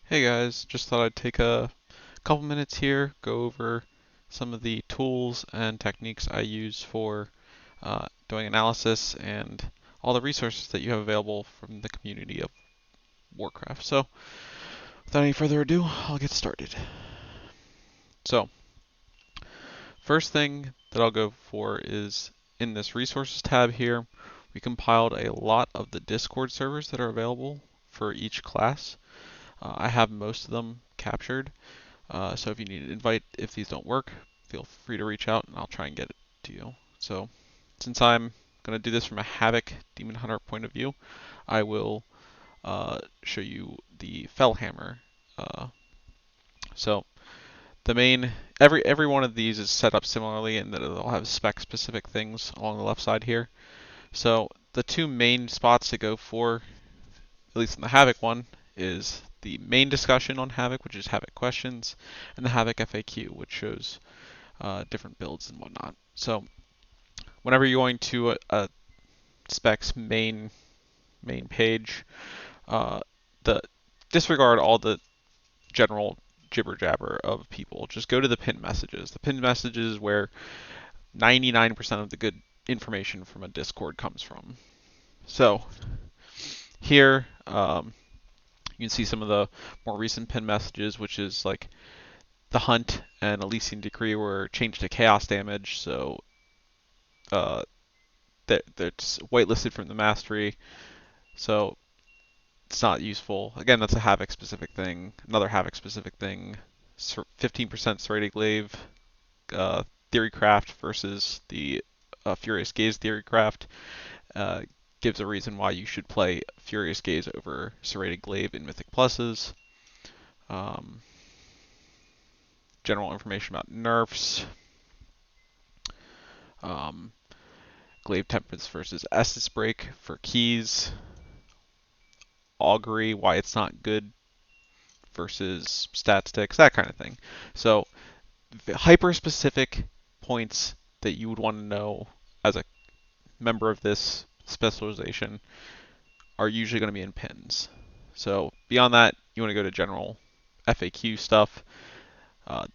Hey guys, just thought I'd take a couple minutes here, go over some of the tools and techniques I use for doing analysis and all the resources that you have available from the community of Warcraft. So, without any further ado, I'll get started. So, first thing that I'll go for is in this resources tab here, we compiled a lot of the Discord servers that are available for each class. I have most of them captured. So if you need an invite, if these don't work, feel free to reach out and I'll try and get it to you. So since I'm going to do this from a Havoc Demon Hunter point of view, I will show you the Fellhammer. Uh, so the main, every one of these is set up similarly in that it'll have spec specific things along the left side here. So the two main spots to go for, at least in the Havoc one, is the main discussion on Havoc, which is Havoc questions, and the Havoc FAQ, which shows different builds and whatnot. So whenever you're going to a specs main page, uh, the disregard all the general jibber jabber of people. Just go to the pinned messages. The pinned messages is where 99% of the good information from a Discord comes from. So here you can see some of the more recent pinned messages, which is like the Hunt and Elysian Decree were changed to chaos damage. So uh, that's whitelisted from the mastery, so it's not useful. Again, that's a Havoc specific thing. Another Havoc specific thing, 15% Serrated Glaive uh, Theorycraft versus the Furious Gaze Theorycraft uh, gives a reason why you should play Furious Gaze over Serrated Glaive in Mythic Pluses. Um, General information about nerfs. Um, Glaive Temperance versus Estus Break for keys. Augury, why it's not good versus stat sticks, that kind of thing. So hyper specific points that you would want to know as a member of this specialization are usually going to be in pins. So beyond that, you want to go to general FAQ stuff. Uh,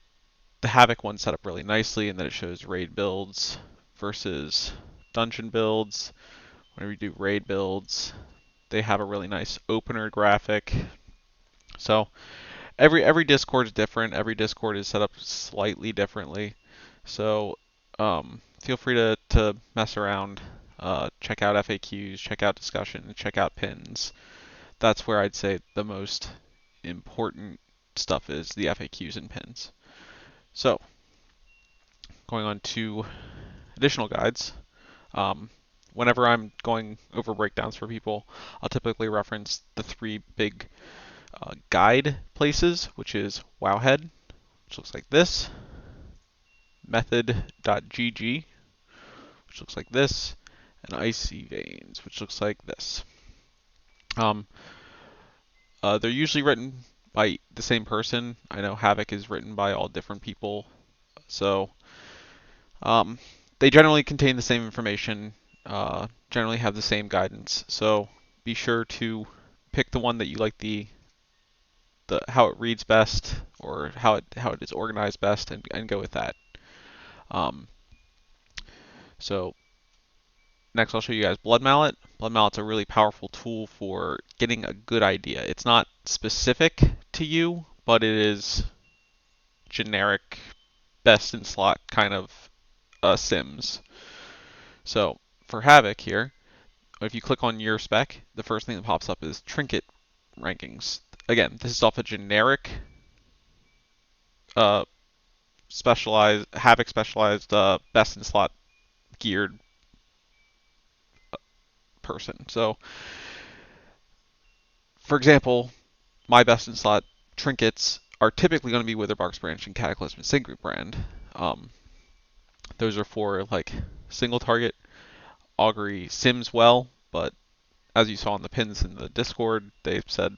the Havoc one set up really nicely in that it shows raid builds versus dungeon builds. Whenever you do raid builds, they have a really nice opener graphic. So every Discord is different. Every Discord is set up slightly differently. So feel free to mess around, check out FAQs, check out discussion, check out pins. That's where I'd say the most important stuff is the FAQs and pins. So going on to additional guides. Um, Whenever I'm going over breakdowns for people, I'll typically reference the three big guide places, which is Wowhead, which looks like this, method.gg, which looks like this, and Icy Veins, which looks like this. Um, they're usually written by the same person. I know Havoc is written by all different people, so they generally contain the same information, generally have the same guidance. So be sure to pick the one that you like the how it reads best or how it is organized best and go with that. Um, so next I'll show you guys Bloodmallet. Bloodmallet's a really powerful tool for getting a good idea. It's not specific to you, but it is generic best in slot kind of sims. So for Havoc here, if you click on your spec, the first thing that pops up is trinket rankings. Again, this is off a generic uh, specialized Havoc specialized best in slot geared person. So for example, my best in slot trinkets are typically going to be Witherbark's Branch and Cataclysmic Signet Brand. Um, those are for like single target. Augury sims well, but as you saw in the pins in the Discord, they've said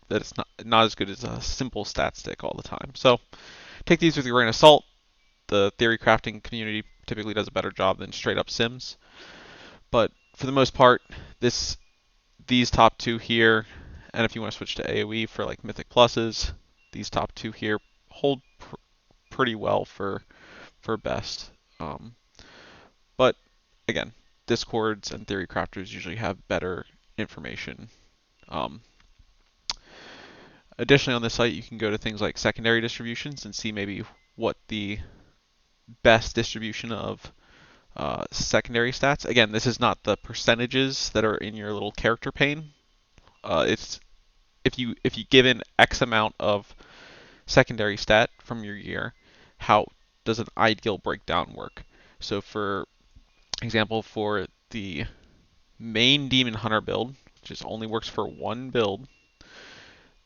that it's not as good as a simple stat stick all the time. So take these with a grain of salt. The theory crafting community typically does a better job than straight up sims, but for the most part, these top two here And if you want to switch to AoE for like Mythic Pluses, these top two here hold pretty well for best. But again, Discords and Theory Crafters usually have better information. Um, Additionally, on this site, you can go to things like secondary distributions and see maybe what the best distribution of secondary stats. Again, this is not the percentages that are in your little character pane. It's if you give in X amount of secondary stat from your year, how does an ideal breakdown work? So for example, for the main Demon Hunter build, which just only works for one build,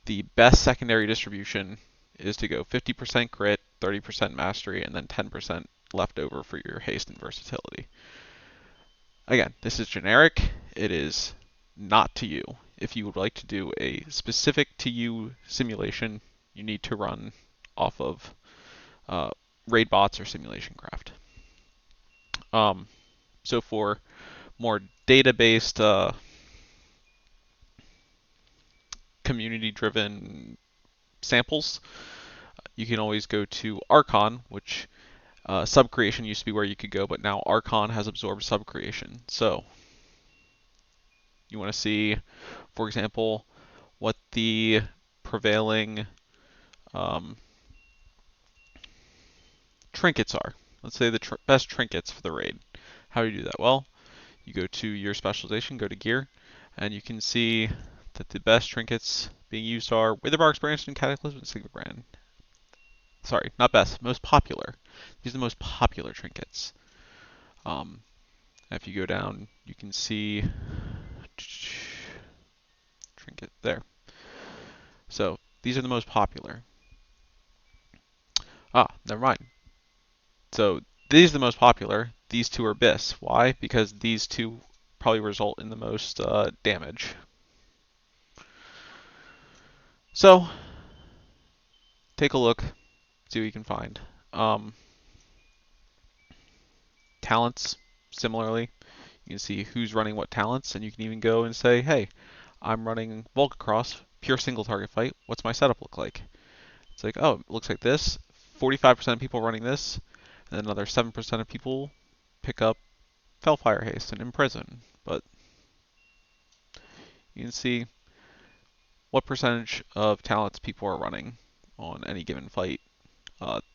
the best secondary distribution is to go 50% crit, 30% mastery, and then 10% left over for your haste and versatility. Again, this is generic. It is not to you. If you would like to do a specific to you simulation, you need to run off of Raidbots or Simulation Craft. So for more data-based, community-driven samples, you can always go to Archon, which Subcreation used to be where you could go, but now Archon has absorbed Subcreation. So you want to see, for example, what the prevailing trinkets are. Let's say the best trinkets for the raid. How do you do that? Well, you go to your specialization, go to gear, and you can see that the best trinkets being used are Witherbark's Branch and Cataclysm Sigma Brand. Sorry, not best, most popular. These are the most popular trinkets. If you go down, you can see trinket there. So these are the most popular. Never mind. So these are the most popular. These two are BIS. Why? Because these two probably result in the most damage. So take a look, see what you can find. Talents, similarly, you can see who's running what talents, and you can even go and say, hey, I'm running Volcacross, pure single target fight. What's my setup look like? It's like, oh, it looks like this. 45% of people running this, and another 7% of people pick up Fellfire Haste and Imprison. But you can see what percentage of talents people are running on any given fight.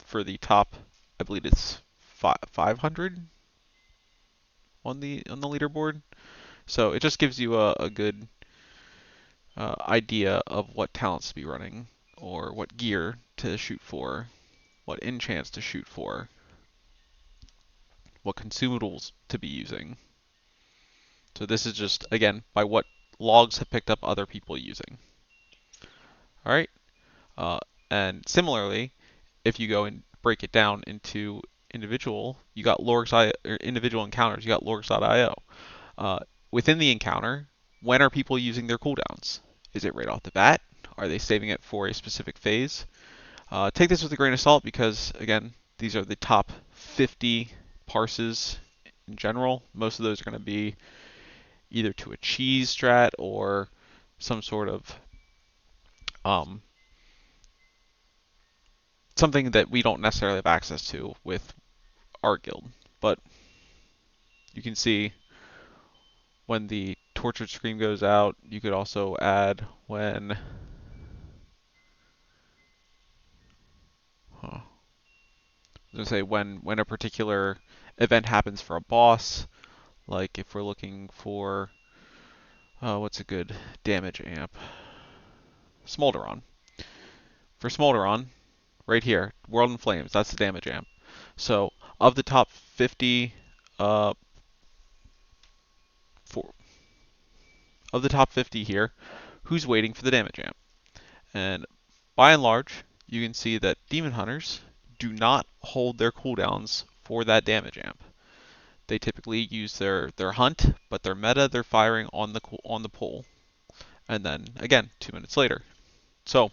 For the top, I believe it's 500 on the leaderboard. So it just gives you a good idea of what talents to be running, or what gear to shoot for, what enchants to shoot for, what consumables to be using. So this is just, again, by what logs have picked up other people using. All right. And similarly, if you go and break it down into individual, you got individual encounters, you got lorgs.io. Within the encounter, when are people using their cooldowns? Is it right off the bat? Are they saving it for a specific phase? Take this with a grain of salt because, again, these are the top 50 parses in general. Most of those are going to be either to a cheese strat or some sort of something that we don't necessarily have access to with our guild. But you can see when the Tortured Scream goes out, you could also add when I was gonna say when a particular event happens for a boss, like if we're looking for what's a good damage amp? Smolderon. For Smolderon, right here, World in Flames, that's the damage amp. So of the top 50 of the top 50 here, who's waiting for the damage amp? And by and large, you can see that Demon Hunters do not hold their cooldowns for that damage amp. They typically use their hunt, but their meta they're firing on the pull, and then again 2 minutes later. So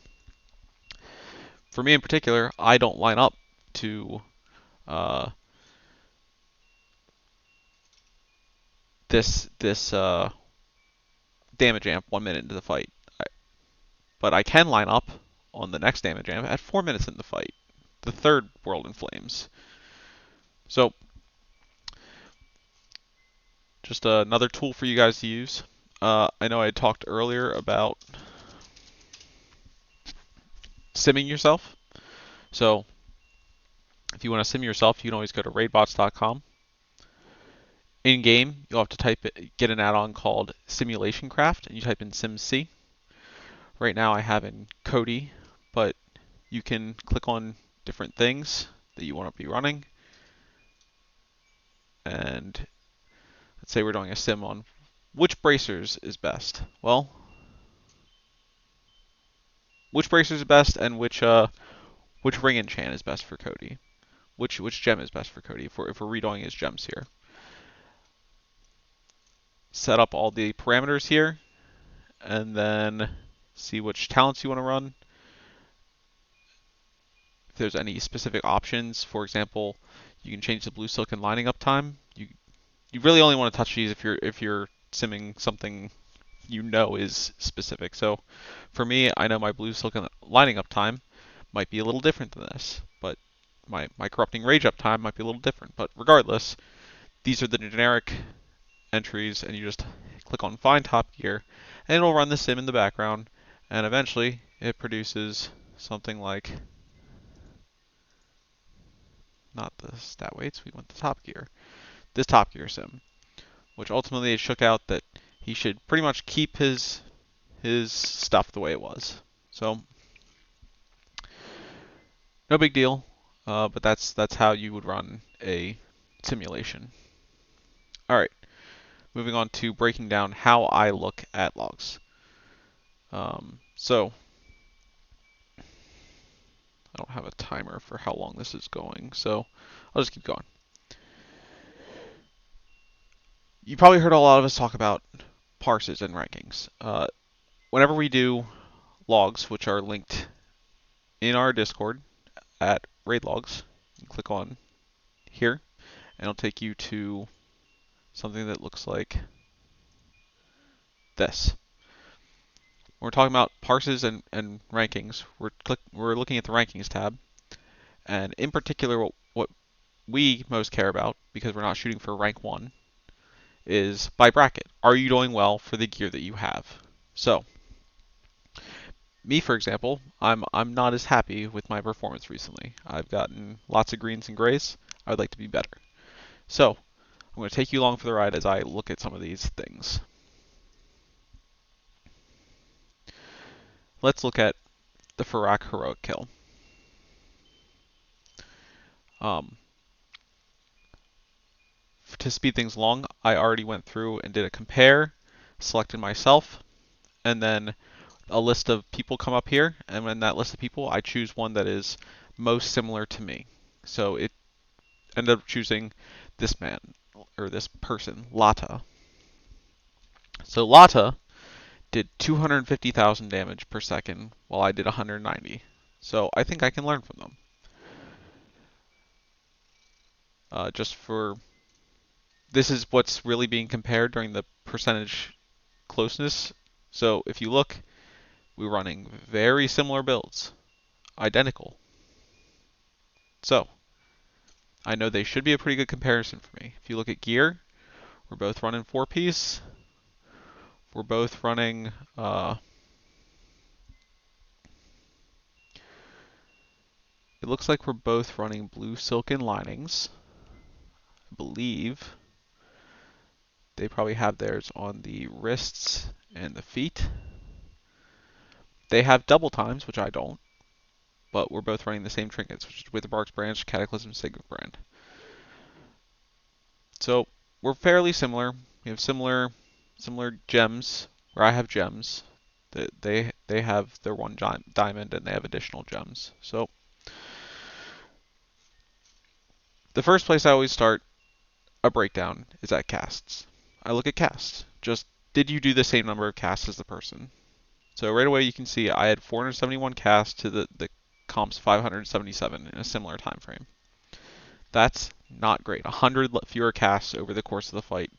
for me in particular, I don't line up to this damage amp 1 minute into the fight. but I can line up on the next damage amp at 4 minutes in the fight, the third World in Flames. So, just another tool for you guys to use. I know I talked earlier about simming yourself. So, if you want to sim yourself, you can always go to raidbots.com. In game, you'll have to get an add-on called Simulation Craft, and you type in SimC. Right now I have in Kodi, but you can click on different things that you want to be running. And let's say we're doing a sim on which bracers is best. Well, which bracers is best and which ring enchant is best for Kodi. Which gem is best for Kodi if we're redoing his gems here. Set up all the parameters here, and then see which talents you want to run. If there's any specific options, for example, you can change the blue silken lining up time. You really only want to touch these if you're simming something you know is specific. So for me, I know my blue silken lining up time might be a little different than this, but my corrupting rage up time might be a little different. But regardless, these are the generic entries, and you just click on Find Top Gear, and it'll run the sim in the background, and eventually it produces something like, not the stat weights, we want the Top Gear, this Top Gear sim, which ultimately it shook out that he should pretty much keep his stuff the way it was. So no big deal, but that's how you would run a simulation. All right, moving on to breaking down how I look at logs. So I don't have a timer for how long this is going, so I'll just keep going. You probably heard a lot of us talk about parses and rankings. Whenever we do logs, which are linked in our Discord at raid logs, you click on here, and it'll take you to something that looks like this. When we're talking about parses and rankings, we're looking at the rankings tab, and in particular, what we most care about, because we're not shooting for rank 1, is by bracket. Are you doing well for the gear that you have? So, me for example, I'm not as happy with my performance recently. I've gotten lots of greens and grays. I would like to be better. So, I'm going to take you along for the ride as I look at some of these things. Let's look at the Farak Heroic Kill. To speed things along, I already went through and did a compare, selected myself, and then a list of people come up here, and in that list of people, I choose one that is most similar to me. So it ended up choosing this man, or this person, Lata. So Lata did 250,000 damage per second, while I did 190. So I think I can learn from them. This is what's really being compared during the percentage closeness. So if you look, we're running very similar builds, identical. So I know they should be a pretty good comparison for me. If you look at gear, we're both running 4-piece. We're both running it looks like we're both running blue silken linings. I believe they probably have theirs on the wrists and the feet. They have double times, which I don't, but we're both running the same trinkets, which is Witherbark's Branch, Cataclysm, Sigma Brand. So we're fairly similar. We have similar gems, where I have gems. They have their one diamond and they have additional gems. So the first place I always start a breakdown is at casts. I look at casts. Just, did you do the same number of casts as the person? So right away you can see I had 471 casts to the comp's 577 in a similar time frame. That's not great. 100 fewer casts over the course of the fight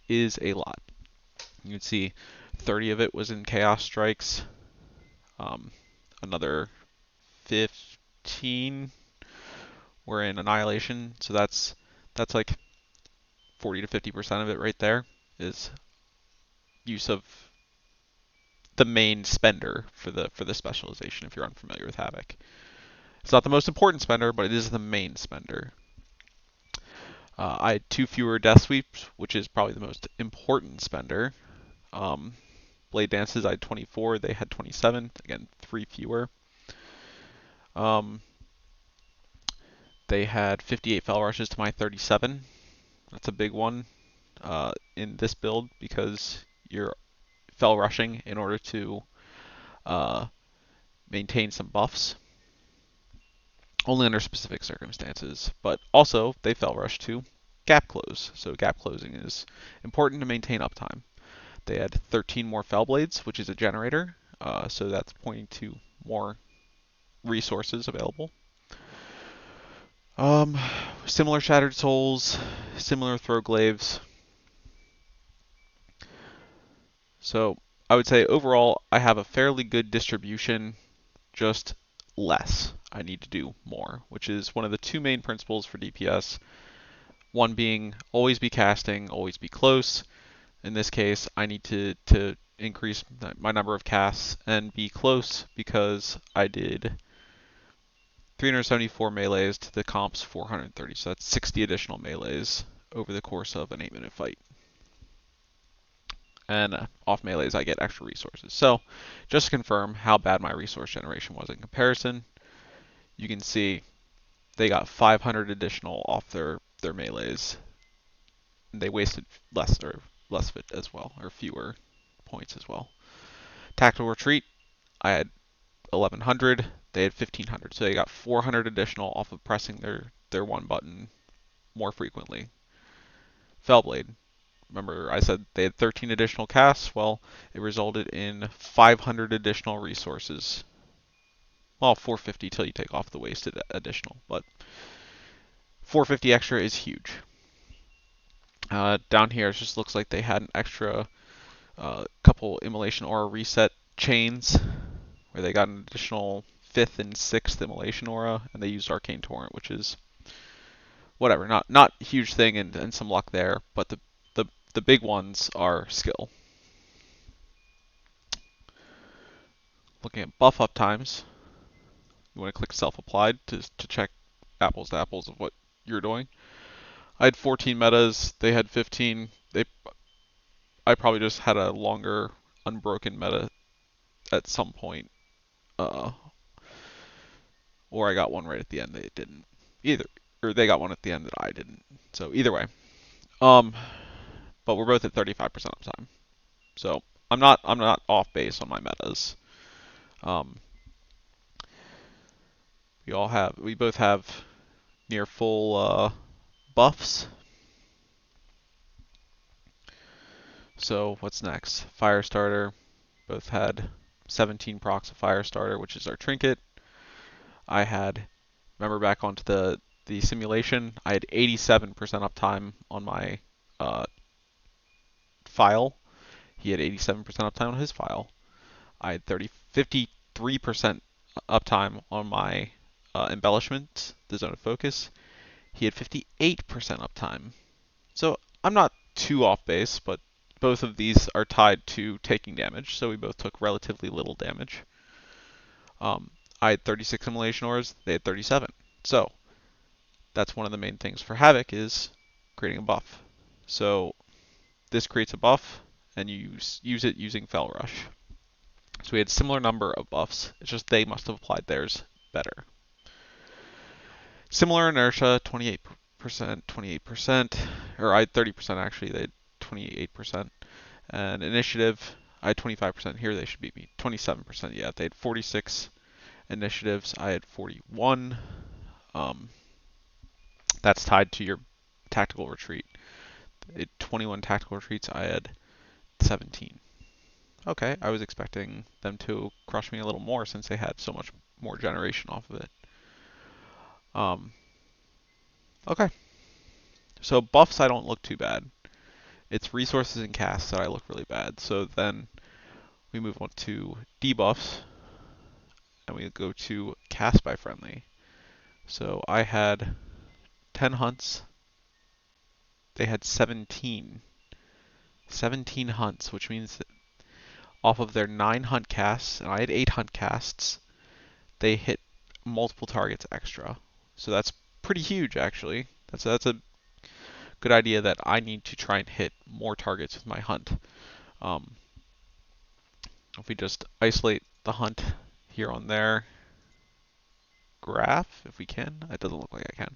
is a lot. You can see 30 of it was in Chaos Strikes. Another 15 were in Annihilation, so that's like 40 to 50% of it right there is use of the main spender for the specialization if you're unfamiliar with Havoc. It's not the most important spender, but it is the main spender. I had 2 fewer death sweeps, which is probably the most important spender. Blade Dances, I had 24, they had 27. Again, 3 fewer. They had 58 Fell Rushes to my 37. That's a big one in this build because you're Fell Rushing in order to maintain some buffs. Only under specific circumstances, but also they Fell Rush to Gap Close, so gap closing is important to maintain uptime. They had 13 more Fell Blades, which is a generator, so that's pointing to more resources available. Similar Shattered Souls, similar Throwglaves. So I would say overall I have a fairly good distribution, just less. I need to do more, which is one of the 2 main principles for DPS. One being always be casting, always be close. In this case, I need to increase my number of casts and be close because I did 374 melees to the comp's 430, so that's 60 additional melees over the course of an 8-minute fight. And off melees, I get extra resources. So, just to confirm how bad my resource generation was in comparison, you can see they got 500 additional off their melees. And they wasted less of it as well, or fewer points as well. Tactical Retreat, I had 1100, they had 1500, so they got 400 additional off of pressing their one button more frequently. Fellblade, remember I said they had 13 additional casts, well, it resulted in 500 additional resources. Well, 450 till you take off the wasted additional, but 450 extra is huge. Down here, it just looks like they had an extra couple Immolation Aura reset chains, where they got an additional 5th and 6th Immolation Aura, and they used Arcane Torrent, which is whatever, not a huge thing, and some luck there, but the big ones are skill. Looking at buff up times, you want to click self-applied to check apples to apples of what you're doing. I had 14 metas, they had 15. I probably just had a longer unbroken meta at some point, or I got one right at the end that it didn't. Either, or they got one at the end that I didn't. So either way, but we're both at 35% uptime. So I'm not off base on my metas. We both have near full buffs. So what's next? Firestarter. Both had 17 procs of Firestarter, which is our trinket. I had, remember back onto the simulation, I had 87% uptime on my file. He had 87% uptime on his file. I had 53% uptime on my embellishment, the zone of focus. He had 58% uptime. So I'm not too off base, but both of these are tied to taking damage, so we both took relatively little damage. I had 36 Immolation Auras, they had 37. So that's one of the main things for Havoc is creating a buff. So this creates a buff, and you use it using Fell Rush. So we had similar number of buffs, it's just they must have applied theirs better. Similar inertia, 28%, 28%, or I had 30% actually, they had 28%. And initiative, I had 25%, here they should beat me, 27%, yeah, they had 46 initiatives, I had 41. That's tied to your tactical retreat. They had 21 tactical retreats, I had 17. Okay, I was expecting them to crush me a little more since they had so much more generation off of it. Okay, so buffs I don't look too bad. It's resources and casts that I look really bad. So then we move on to debuffs. and we go to cast by friendly. So I had 10 hunts. They had 17. 17 hunts, which means that off of their 9 hunt casts, and I had 8 hunt casts, they hit multiple targets extra. So that's pretty huge, actually. That's a good idea that I need to try and hit more targets with my hunt. Um, if we just isolate the hunt here on their graph, if we can, it doesn't look like I can.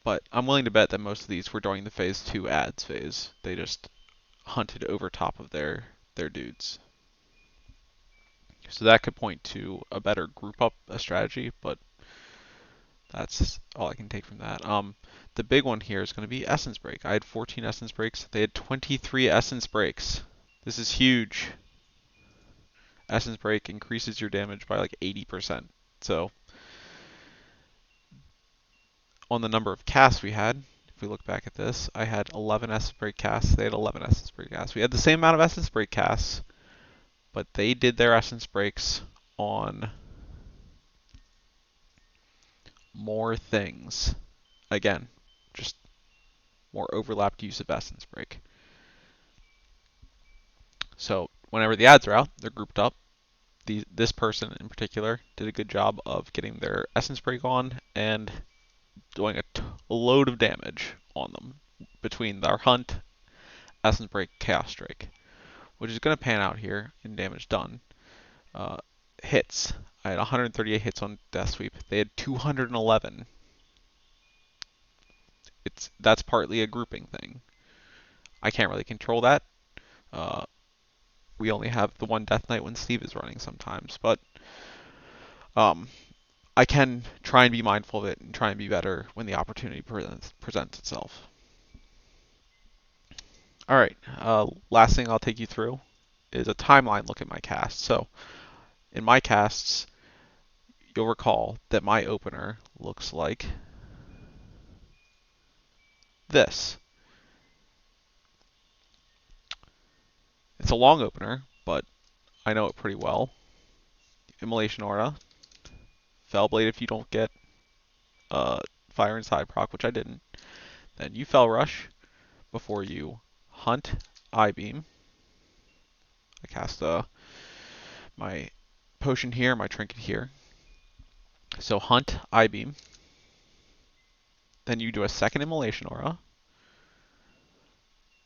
But I'm willing to bet that most of these were during the phase 2 ads phase. They just hunted over top of their dudes. So that could point to a better group up strategy, but that's all I can take from that. The big one here is going to be Essence Break. I had 14 Essence Breaks. They had 23 Essence Breaks. This is huge. Essence Break increases your damage by like 80%. So on the number of casts we had, if we look back at this, I had 11 Essence Break casts. They had 11 Essence Break casts. We had the same amount of Essence Break casts, but they did their Essence Breaks on more things. Again, just more overlapped use of Essence Break. So whenever the ads are out, they're grouped up. This person in particular did a good job of getting their Essence Break on and doing a load of damage on them between their Hunt, Essence Break, Chaos Strike, which is going to pan out here in damage done. Hits. I had 138 hits on Death Sweep. They had 211. That's partly a grouping thing. I can't really control that. We only have the one Death Knight when Steve is running sometimes, but I can try and be mindful of it and try and be better when the opportunity presents itself. All right, last thing I'll take you through is a timeline look at my casts. So in my casts, you'll recall that my opener looks like this. It's a long opener, but I know it pretty well. Immolation Aura, Fellblade if you don't get Fire Inside proc, which I didn't. Then you Fell Rush before you Hunt I-Beam. I cast my potion here, my trinket here. So Hunt I-Beam. Then you do a second Immolation Aura.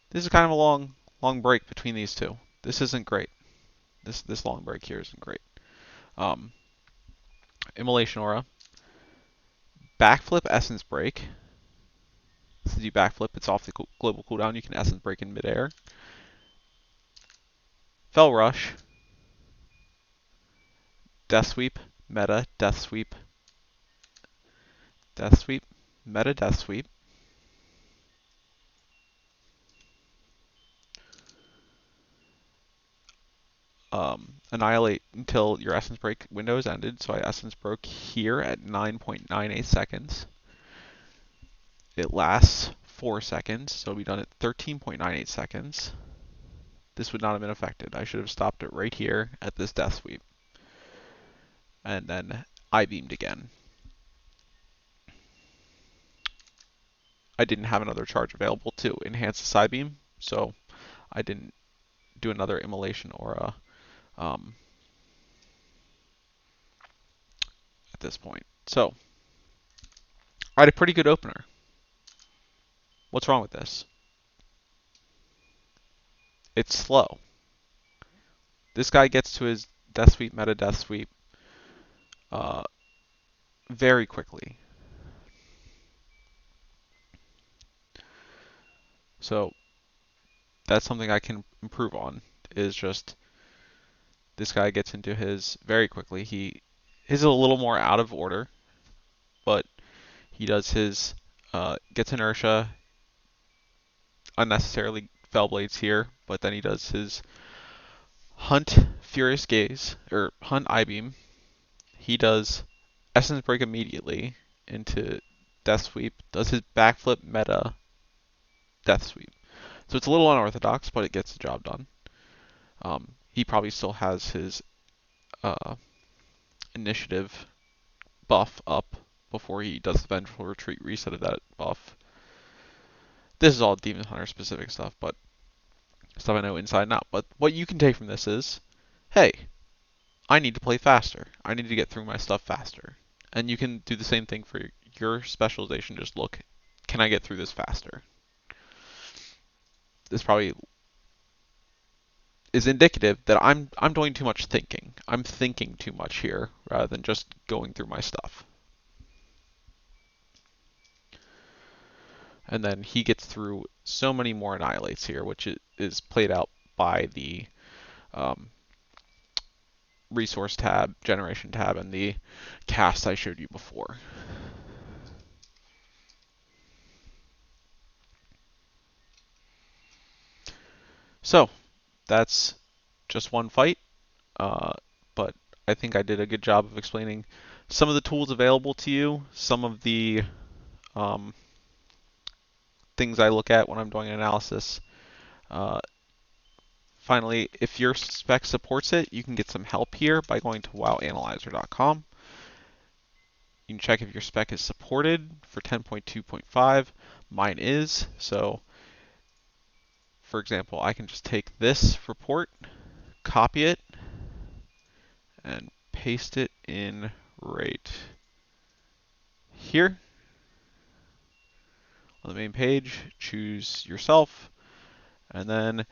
This is kind of a long break between these two. This isn't great. This long break here isn't great. Immolation Aura. Backflip Essence Break. Since you backflip, it's off the global cooldown. You can Essence Break in midair. Fell Rush. Death Sweep. Meta. Death Sweep. Death Sweep. Meta Death Sweep. Annihilate until your Essence Break window is ended. So I Essence Broke here at 9.98 seconds. It lasts 4 seconds, so it'll be done at 13.98 seconds. This would not have been affected. I should have stopped it right here at this Death Sweep. And then I-beamed again. I didn't have another charge available to enhance the side beam, so I didn't do another immolation aura at this point. So I had a pretty good opener. What's wrong with this? It's slow. This guy gets to his Death Sweep, meta Death Sweep very quickly. So that's something I can improve on, is just this guy gets into his very quickly. His is a little more out of order, but he does his, gets inertia, unnecessarily Fell Blades here, but then he does his Hunt Furious Gaze, or Hunt I-Beam. He does Essence Break immediately into Death Sweep, does his backflip meta Death Sweep. So it's a little unorthodox, but it gets the job done. He probably still has his uh, initiative buff up before he does the Vengeful Retreat reset of that buff. This is all Demon Hunter specific stuff, but stuff I know inside and out. But what you can take from this is, hey, I need to play faster. I need to get through my stuff faster. And you can do the same thing for your specialization. Just look, can I get through this faster? This probably is indicative that I'm doing too much thinking. I'm thinking too much here rather than just going through my stuff. And then he gets through so many more annihilates here, which is played out by the resource tab, generation tab, and the cast I showed you before. So that's just one fight, but I think I did a good job of explaining some of the tools available to you, some of the things I look at when I'm doing an analysis. Finally, if your spec supports it, you can get some help here by going to Wowanalyzer.com. You can check if your spec is supported for 10.2.5. Mine is, so for example, I can just take this report, copy it, and paste it in right here on the main page. Choose yourself, and then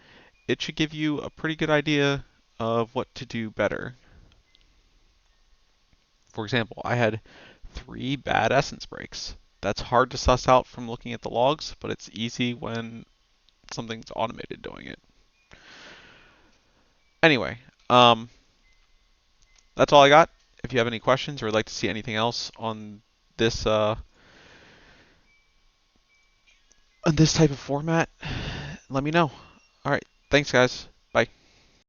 it should give you a pretty good idea of what to do better. For example, I had 3 bad essence breaks. That's hard to suss out from looking at the logs, but it's easy when something's automated doing it. Anyway, that's all I got. If you have any questions or would like to see anything else on this type of format, let me know. All right, thanks guys.